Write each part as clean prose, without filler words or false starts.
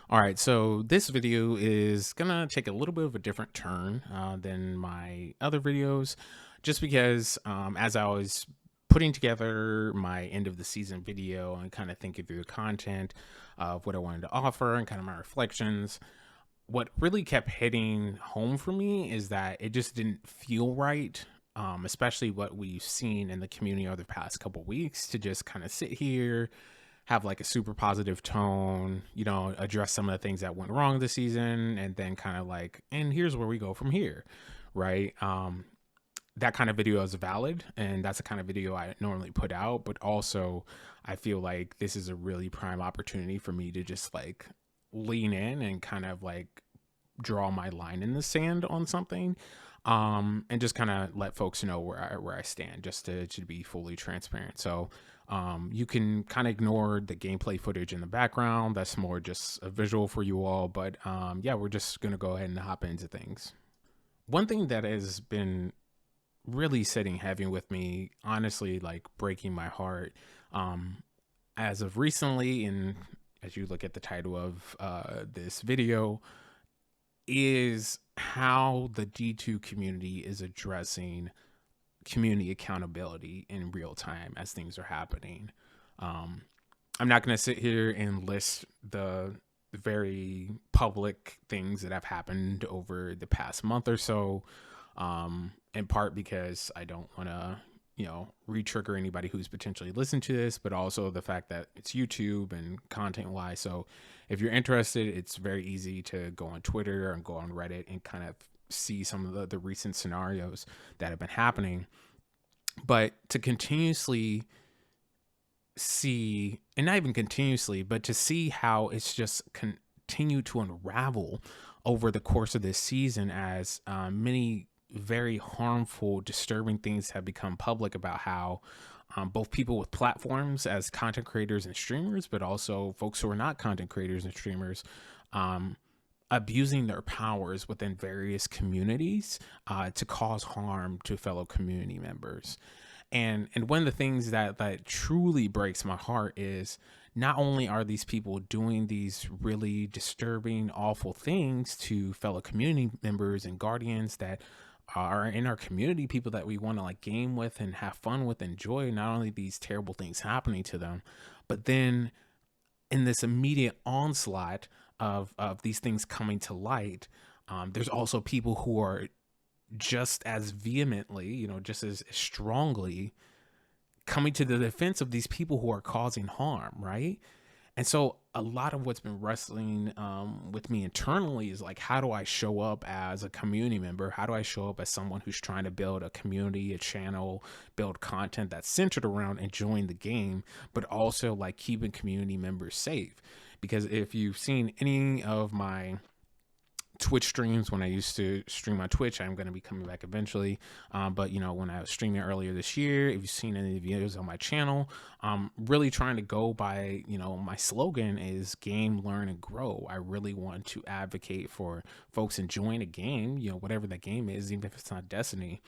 All right, so this video is gonna take a little bit of a different turn than my other videos, just because as I was putting together my end of the season video and kind of thinking through the content of what I wanted to offer and kind of my reflections, what really kept hitting home for me is that it just didn't feel right. Especially what we've seen in the community over the past couple weeks to just kind of sit here, have like a super positive tone, address some of the things that went wrong this season, and then kind of like, and here's where we go from here, right? That kind of video is valid, and that's the kind of video I normally put out, but also I feel like this is a really prime opportunity for me to just like lean in and kind of like draw my line in the sand on something, and just kind of let folks know where I stand, just to be fully transparent. So you can kind of ignore the gameplay footage in the background. That's more just a visual for you all. But yeah, we're just gonna go ahead and hop into things. One thing that has been really sitting heavy with me, honestly, like breaking my heart, um, as of recently, and as you look at the title of this video, is how the D2 community is addressing community accountability in real time as things are happening. Um, I'm not going to sit here and list the very public things that have happened over the past month or so, in part because I don't want to, re-trigger anybody who's potentially listened to this, but also the fact that it's YouTube and content wise. So if you're interested, it's very easy to go on Twitter and go on Reddit and kind of see some of the recent scenarios that have been happening. But to continuously see, and not even continuously, but to see how it's just continued to unravel over the course of this season as many very harmful, disturbing things have become public about how both people with platforms as content creators and streamers, but also folks who are not content creators and streamers, abusing their powers within various communities to cause harm to fellow community members. And one of the things that truly breaks my heart is not only are these people doing these really disturbing, awful things to fellow community members and guardians that are in our community, people that we want to like game with and have fun with, enjoy, not only these terrible things happening to them, but then in this immediate onslaught of these things coming to light, there's also people who are just as vehemently, just as strongly coming to the defense of these people who are causing harm, right? And so a lot of what's been wrestling with me internally is like, how do I show up as a community member? How do I show up as someone who's trying to build a community, a channel, build content that's centered around enjoying the game, but also like keeping community members safe? Because if you've seen any of my Twitch streams when I used to stream on Twitch, I'm going to be coming back eventually. But when I was streaming earlier this year, if you've seen any videos on my channel, I'm really trying to go by, my slogan is game, learn, and grow. I really want to advocate for folks enjoying a game, whatever that game is, even if it's not Destiny,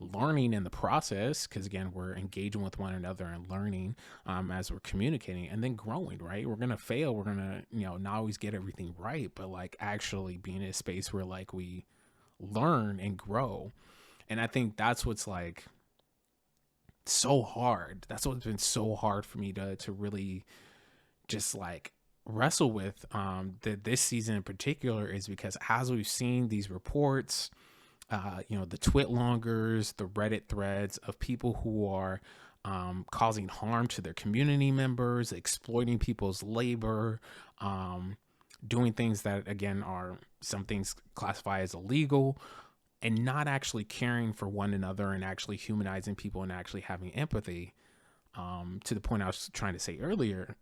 learning in the process, because again, we're engaging with one another and learning as we're communicating, and then growing, right? We're gonna fail, we're gonna not always get everything right, but like actually being in a space where like we learn and grow. And I think that's what's like so hard, that's what's been so hard for me to really just like wrestle with this season in particular, is because as we've seen these reports, the twit longers, the Reddit threads of people who are causing harm to their community members, exploiting people's labor, doing things that, again, are some things classified as illegal, and not actually caring for one another and actually humanizing people and actually having empathy. To the point I was trying to say earlier,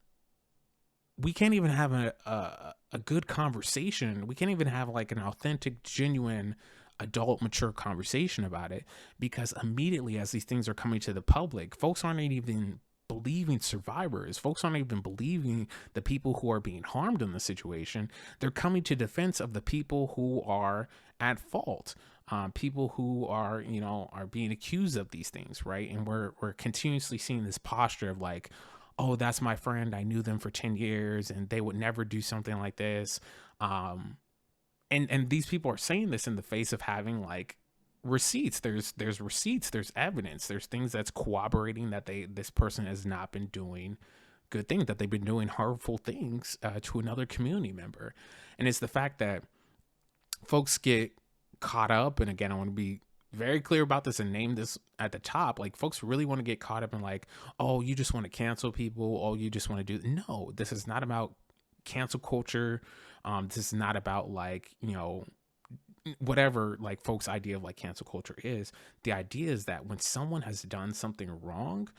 we can't even have a good conversation. We can't even have like an authentic, genuine, adult, mature conversation about it, because immediately as these things are coming to the public, folks aren't even believing survivors. Folks aren't even believing the people who are being harmed in the situation. They're coming to defense of the people who are at fault. People who are, are being accused of these things, right? And we're continuously seeing this posture of like, oh, that's my friend, I knew them for 10 years and they would never do something like this. um and these people are saying this in the face of having like receipts. There's receipts, there's evidence, there's things that's corroborating that this person has not been doing good things, that they've been doing harmful things to another community member. And it's the fact that folks get caught up, and again, I want to be very clear about this and name this at the top. Like, folks really want to get caught up in like, oh, you just want to cancel people, oh, you just want to do. No, this is not about cancel culture. This is not about like, whatever like folks' idea of like cancel culture is. The idea is that when someone has done something wrong,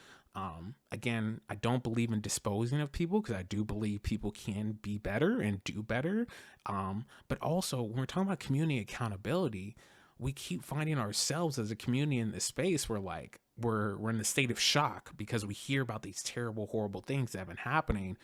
again, I don't believe in disposing of people, because I do believe people can be better and do better. But also when we're talking about community accountability, we keep finding ourselves as a community in this space where like we're in the state of shock because we hear about these terrible, horrible things that have been happening.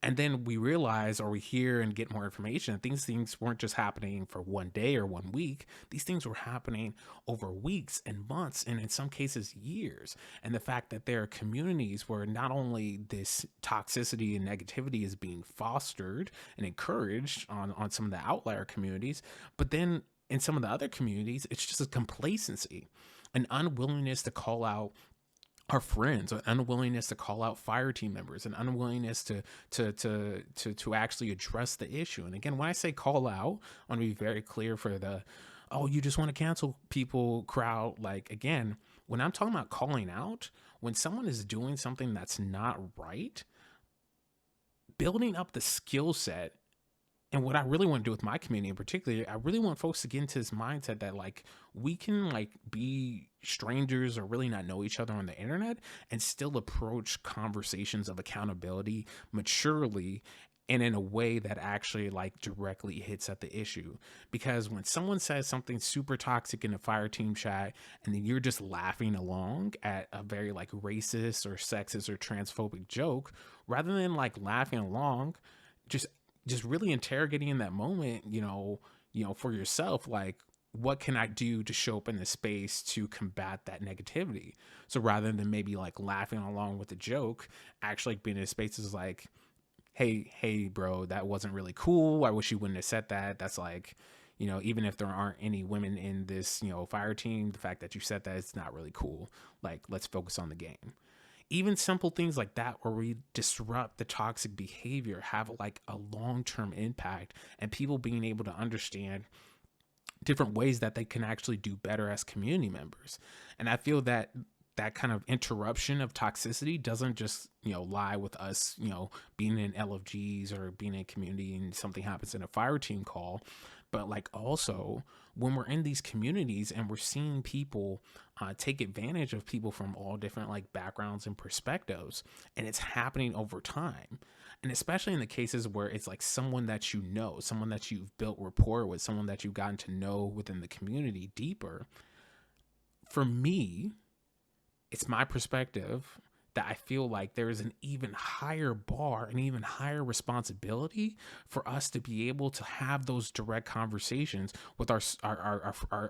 And then we realize, or we hear and get more information, that these things weren't just happening for one day or one week. These things were happening over weeks and months, and in some cases years. And the fact that there are communities where not only this toxicity and negativity is being fostered and encouraged on some of the outlier communities, but then in some of the other communities, it's just a complacency, an unwillingness to call out our friends, an unwillingness to call out fire team members, an unwillingness to actually address the issue. And again, when I say call out, I want to be very clear for the, oh, you just want to cancel people crowd. Like, again, when I'm talking about calling out, when someone is doing something that's not right, building up the skill set. And what I really want to do with my community in particular, I really want folks to get into this mindset that like we can like be strangers or really not know each other on the internet and still approach conversations of accountability maturely and in a way that actually like directly hits at the issue. Because when someone says something super toxic in a fire team chat and then you're just laughing along at a very like racist or sexist or transphobic joke, rather than like laughing along, just really interrogating in that moment, for yourself, like, what can I do to show up in this space to combat that negativity? So rather than maybe like laughing along with the joke, actually being in spaces like, hey, bro, that wasn't really cool. I wish you wouldn't have said that. That's like, even if there aren't any women in this, fire team, the fact that you said that, it's not really cool. Like, let's focus on the game. Even simple things like that, where we disrupt the toxic behavior, have like a long-term impact, and people being able to understand different ways that they can actually do better as community members. And I feel that that kind of interruption of toxicity doesn't just, lie with us, being in LFGs or being in a community and something happens in a fire team call, but like also when we're in these communities and we're seeing people take advantage of people from all different like backgrounds and perspectives, and it's happening over time. And especially in the cases where it's like someone that someone that you've built rapport with, someone that you've gotten to know within the community deeper. For me, it's my perspective that I feel like there is an even higher bar, an even higher responsibility for us to be able to have those direct conversations with our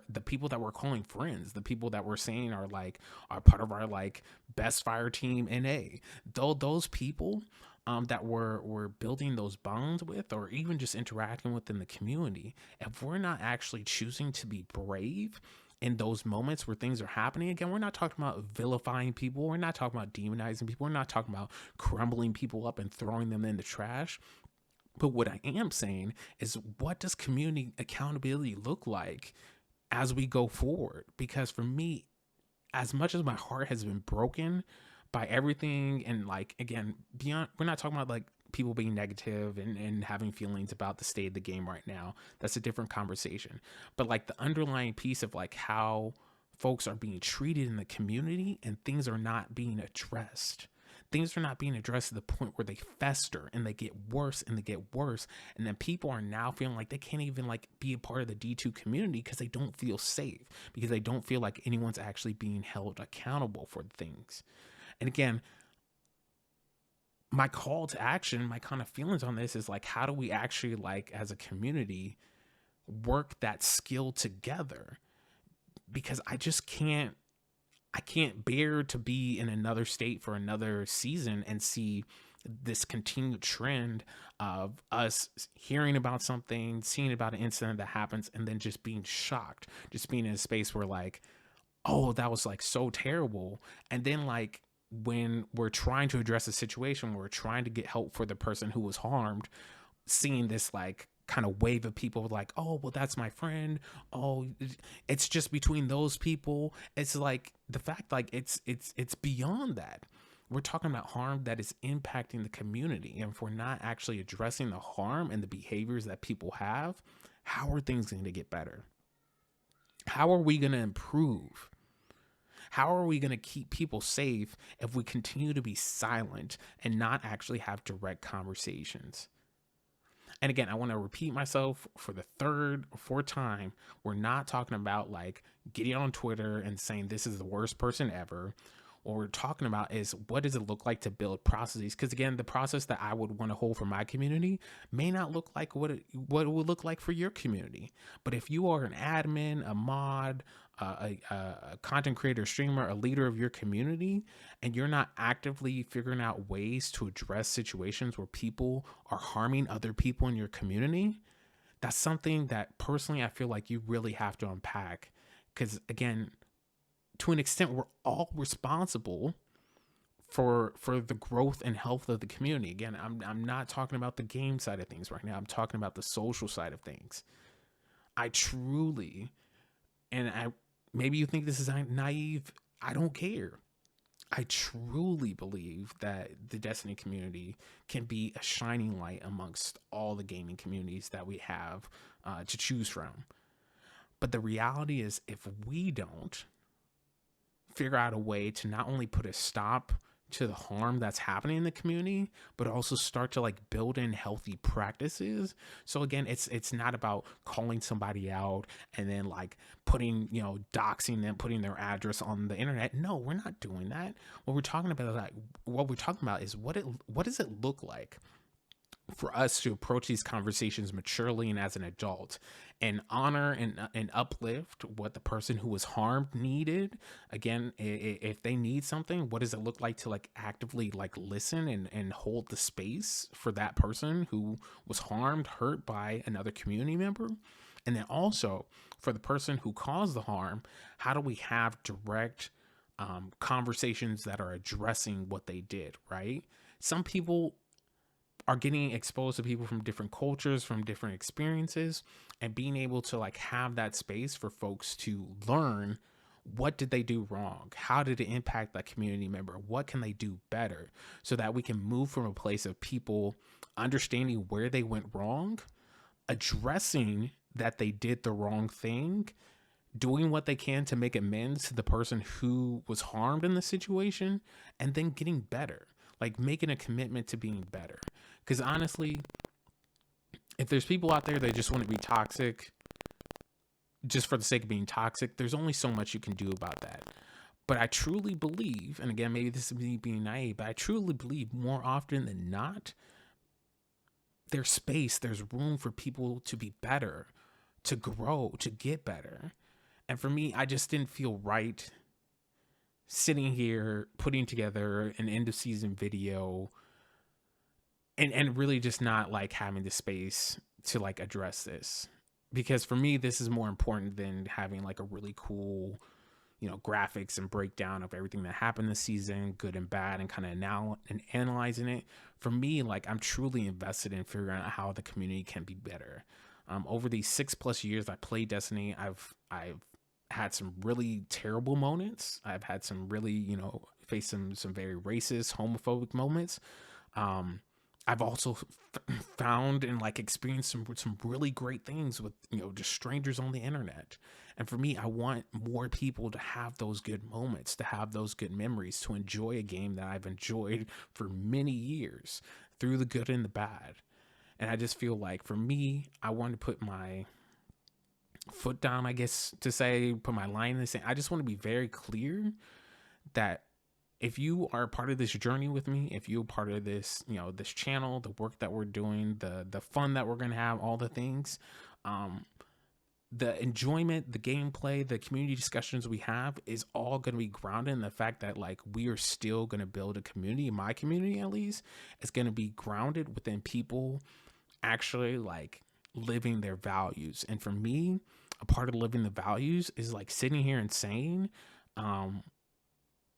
the people that we're calling friends, the people that we're saying are like are part of our like best fire team NA. Though those people that we're building those bonds with, or even just interacting with in the community, if we're not actually choosing to be brave in those moments where things are happening, again, we're not talking about vilifying people, we're not talking about demonizing people, we're not talking about crumbling people up and throwing them in the trash. But what I am saying is, what does community accountability look like as we go forward? Because for me, as much as my heart has been broken by everything, and like, again, beyond, we're not talking about like people being negative and having feelings about the state of the game right now. That's a different conversation. But like the underlying piece of like how folks are being treated in the community and things are not being addressed. Things are not being addressed to the point where they fester and they get worse and they get worse. And then people are now feeling like they can't even like be a part of the D2 community because they don't feel safe, because they don't feel like anyone's actually being held accountable for things. And again, my call to action, my kind of feelings on this is like, how do we actually like as a community work that skill together? Because I I can't bear to be in another state for another season and see this continued trend of us hearing about something, seeing about an incident that happens, and then just being shocked, just being in a space where like, oh, that was like so terrible. And then like when we're trying to address a situation, we're trying to get help for the person who was harmed, seeing this like kind of wave of people like, oh, well, that's my friend. Oh, it's just between those people. It's like the fact like it's beyond that. We're talking about harm that is impacting the community. And if we're not actually addressing the harm and the behaviors that people have, how are things going to get better? How are we going to improve? How are we going to keep people safe if we continue to be silent and not actually have direct conversations? And again, I want to repeat myself for the third or fourth time. We're not talking about like getting on Twitter and saying this is the worst person ever. What we're talking about is what does it look like to build processes? Because again, the process that I would want to hold for my community may not look like what it would look like for your community. But if you are an admin, a mod, a content creator, streamer, a leader of your community, and you're not actively figuring out ways to address situations where people are harming other people in your community, that's something that personally I feel like you really have to unpack. Because again, to an extent, we're all responsible for the growth and health of the community. Again, I'm not talking about the game side of things right now. I'm talking about the social side of things. I truly, and I maybe you think this is naive, I don't care. I truly believe that the Destiny community can be a shining light amongst all the gaming communities that we have to choose from. But the reality is, if we don't figure out a way to not only put a stop to the harm that's happening in the community, but also start to like build in healthy practices. So again, it's not about calling somebody out and then like putting, doxing them, putting their address on the internet. No, we're not doing that. What we're talking about is what does it look like for us to approach these conversations maturely and as an adult, and honor and uplift what the person who was harmed needed. Again, if they need something, what does it look like to like actively like listen and hold the space for that person who was harmed, hurt by another community member? And then also for the person who caused the harm, how do we have direct conversations that are addressing what they did, right? Some people are getting exposed to people from different cultures, from different experiences, and being able to like have that space for folks to learn what did they do wrong? How did it impact that community member? What can they do better so that we can move from a place of people understanding where they went wrong, addressing that they did the wrong thing, doing what they can to make amends to the person who was harmed in the situation, and then getting better, like making a commitment to being better. Because honestly, if there's people out there that just want to be toxic just for the sake of being toxic, there's only so much you can do about that. But I truly believe, and again, maybe this is me being naive, but I truly believe more often than not, there's room for people to be better, to grow, to get better. And for me, I just didn't feel right sitting here putting together an end of season video and really just not like having the space to like address this. Because for me, this is more important than having like a really cool, graphics and breakdown of everything that happened this season, good and bad, and kind of now and analyzing it. For me, like I'm truly invested in figuring out how the community can be better. Over these 6+ years I played Destiny, I've had some really terrible moments. I've had some really, faced some very racist, homophobic moments. I've also found and like experienced some really great things with, just strangers on the internet. And for me, I want more people to have those good moments, to have those good memories, to enjoy a game that I've enjoyed for many years through the good and the bad. And I just feel like for me, I want to put my foot down, I guess, to say, put my line in the sand. I just want to be very clear that if you are a part of this journey with me, if you're part of this, this channel, the work that we're doing, the fun that we're going to have, all the things, the enjoyment, the gameplay, the community discussions we have is all going to be grounded in the fact that like we are still going to build a community. My community, at least, is going to be grounded within people actually like living their values. And for me, a part of living the values is like sitting here and saying,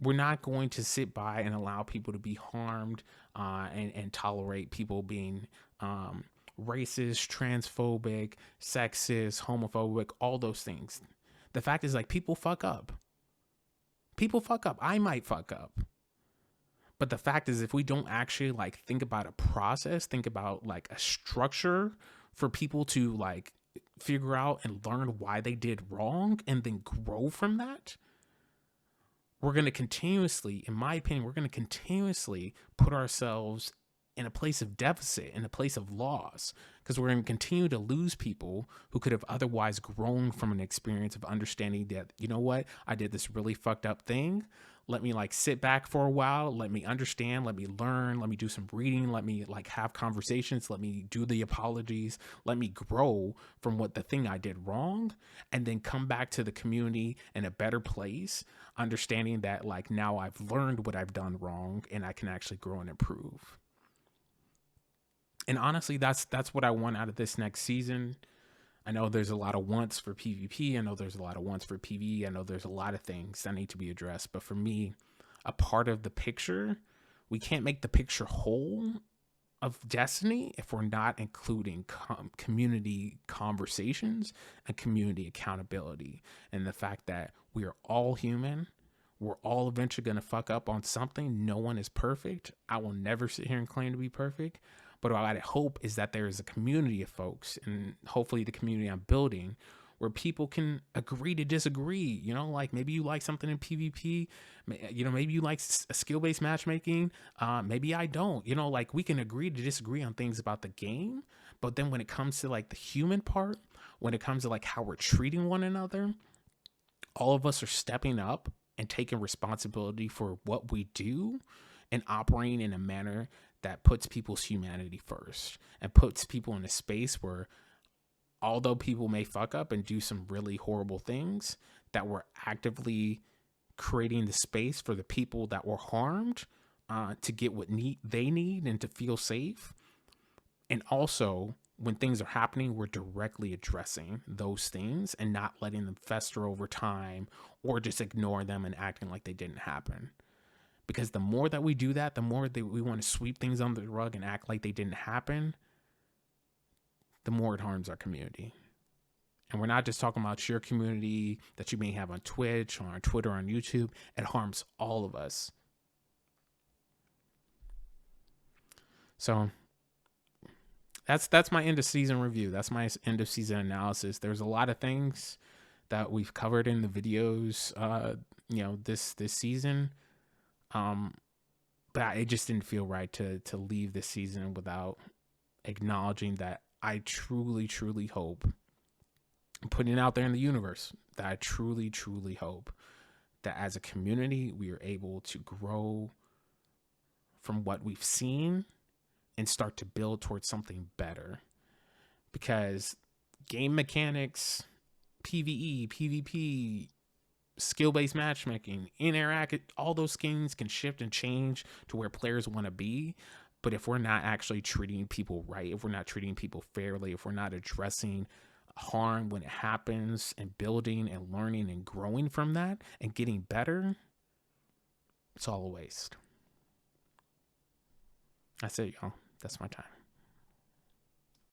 we're not going to sit by and allow people to be harmed, and tolerate people being racist, transphobic, sexist, homophobic, all those things. The fact is, like, people fuck up. People fuck up. I might fuck up. But the fact is, if we don't actually like think about a process, think about like a structure for people to like figure out and learn why they did wrong and then grow from that, we're going to continuously, in my opinion, we're going to continuously put ourselves in a place of deficit, in a place of loss, because we're going to continue to lose people who could have otherwise grown from an experience of understanding that, you know what, I did this really fucked up thing. Let me like sit back for a while. Let me understand. Let me learn. Let me do some reading. Let me like have conversations. Let me do the apologies. Let me grow from what the thing I did wrong, and then come back to the community in a better place, understanding that like now I've learned what I've done wrong and I can actually grow and improve. And honestly, that's what I want out of this next season. I know there's a lot of wants for PvP. I know there's a lot of wants for PvE. I know there's a lot of things that need to be addressed. But for me, a part of the picture, we can't make the picture whole of Destiny if we're not including community conversations and community accountability. And the fact that we are all human. We're all eventually going to fuck up on something. No one is perfect. I will never sit here and claim to be perfect. But what I hope is that there is a community of folks, and hopefully the community I'm building, where people can agree to disagree. You know, like maybe you like something in PvP, you know, maybe you like skill-based matchmaking. Maybe I don't. You know, like we can agree to disagree on things about the game. But then when it comes to like the human part, when it comes to like how we're treating one another, all of us are stepping up and taking responsibility for what we do and operating in a manner that puts people's humanity first and puts people in a space where, although people may fuck up and do some really horrible things, that we're actively creating the space for the people that were harmed to get what they need and to feel safe. And also, when things are happening, we're directly addressing those things and not letting them fester over time or just ignore them and acting like they didn't happen. Because the more that we do that, the more that we want to sweep things under the rug and act like they didn't happen, the more it harms our community. And we're not just talking about your community that you may have on Twitch or on Twitter or on YouTube. It harms all of us. So that's my end of season review. That's my end of season analysis. There's a lot of things that we've covered in the videos, this season. But it just didn't feel right to leave this season without acknowledging that I truly, truly hope, putting it out there in the universe, that I truly, truly hope that as a community, we are able to grow from what we've seen and start to build towards something better. Because game mechanics, PvE, PvP, skill-based matchmaking, all those things can shift and change to where players want to be. But if we're not actually treating people right, if we're not treating people fairly, if we're not addressing harm when it happens and building and learning and growing from that and getting better, it's all a waste. That's it, y'all. That's my time.